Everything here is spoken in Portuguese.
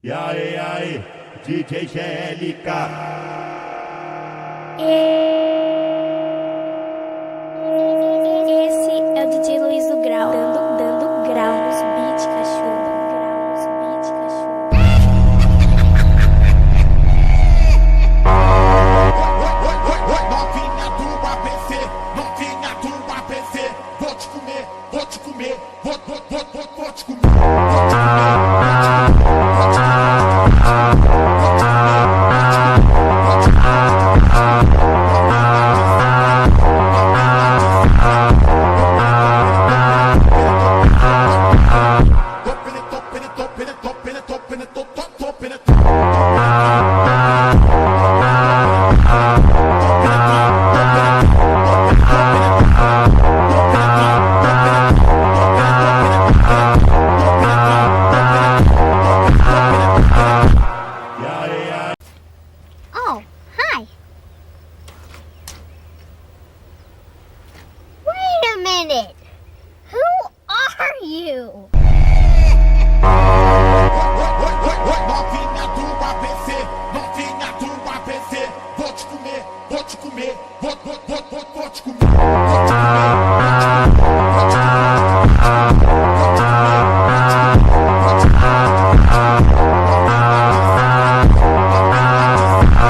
E aí, DJ GLK. Esse é o DJ Luiz do Grau, dando grau nos beats, cachorro. Novinha do ABC, vou te comer, vou te comer, vou te comer. Oh, hi. Wait a minute. Who are you?